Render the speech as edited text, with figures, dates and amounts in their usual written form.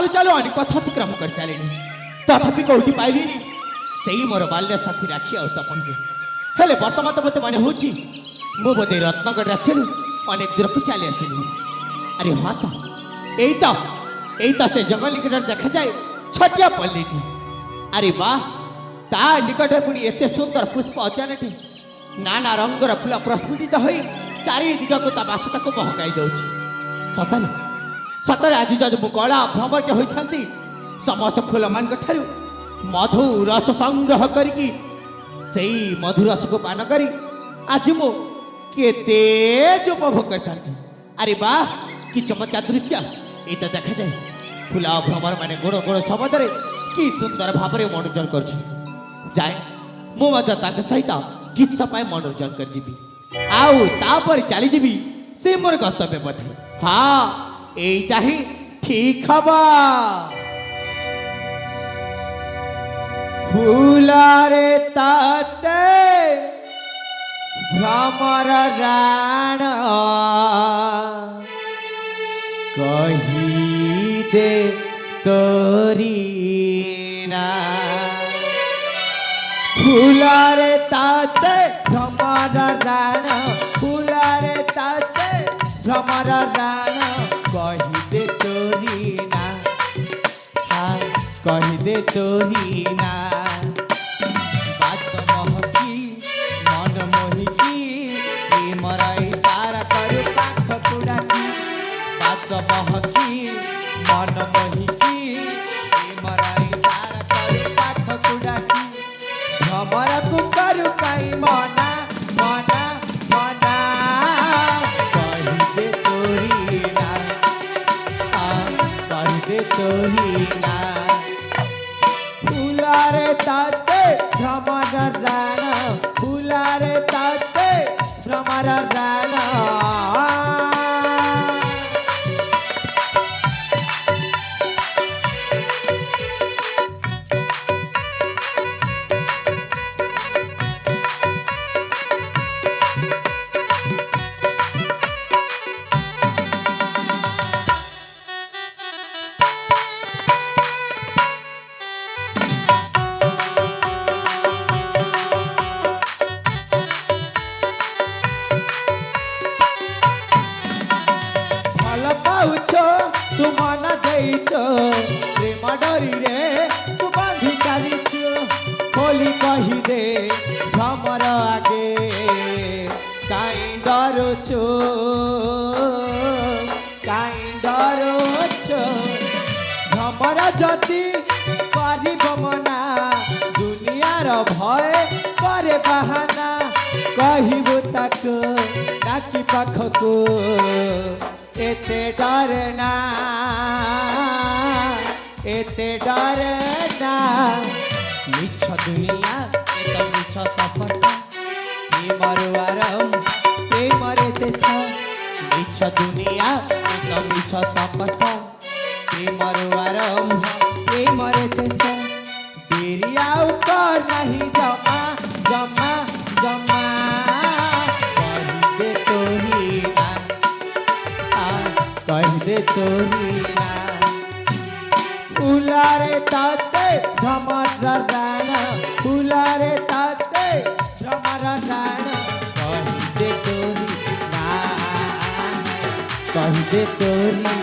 चालू चालू अनेक पथ अतिक्रम कर सारे तथापि कौटी पाइली से मोर बाल्य साथी राखी आउतपन हेले बर्तमान तो मत मन हो बोधे रत्नगढ़ राज्य अनेक दूर को चली आसली। अरे हाँ तो से जंगल निकट देखा जाए छटिया पल्ली थी। अरे वाह ता निकट पुणी एत सुंदर पुष्प उद्यान नाना रंगर फूल प्रस्फुटित हो चारि दिग को बासता को बहकाई दौर सतरे सतरे आज जब मु कला भ्रमटे होती समस्त फूल मान मधु रस संग्रह करी मधु रस को पान करी आज मु केते उपभोग करता। अरे वाह कि चमत्कार दृश्य ये तो देखा जाए फूल भ्रमर माने गोड़ गोड़ शब्द कि सुंदर भाव में मनोरंजन कर जाए मुझे सहित कि समय मनोरंजन कर जीवी आउर चली जीवी से मोर गंतव्य पथे। हाँ यहीटा ही ठीक हवा फूलारे ताते भ्रमर राण कही दे तोरी ना फूलारे ताते भ्रमर राण फूलारे ताते भ्रमर राण कही दे तोरी ना हाँ कही दे तोरी ना महकी मन मोहिकी मराई सारा करी पाख कुडाकी भमर को करू कई मना मना मना कही दे तोरी ना कही दे तोरी ना फूलारे ताते भ्रमर राण फूलारे ताते भ्रमर राण तू मन देइछ प्रेम डरी रे तू बांधी चालीछ खोली कही दे भ्रमर आगे काई डरुछ भ्रमर जति पारिब मना दुनियार भय करे बहाना कहबो ताक डाकी पाखको एते डरना मिछ दुनिया तो मिछ सफर मरुआरम मरे से मिछ दुनिया तो मिछ सफर मरुआरम मरे से बिरिया ऊपर नहीं जमा जमा जमा कही दे तोरी ना फूलारे ताते भ्रमर राण फूलारे ताते भ्रमर राण कही दे तोरी ना कही दे तोरी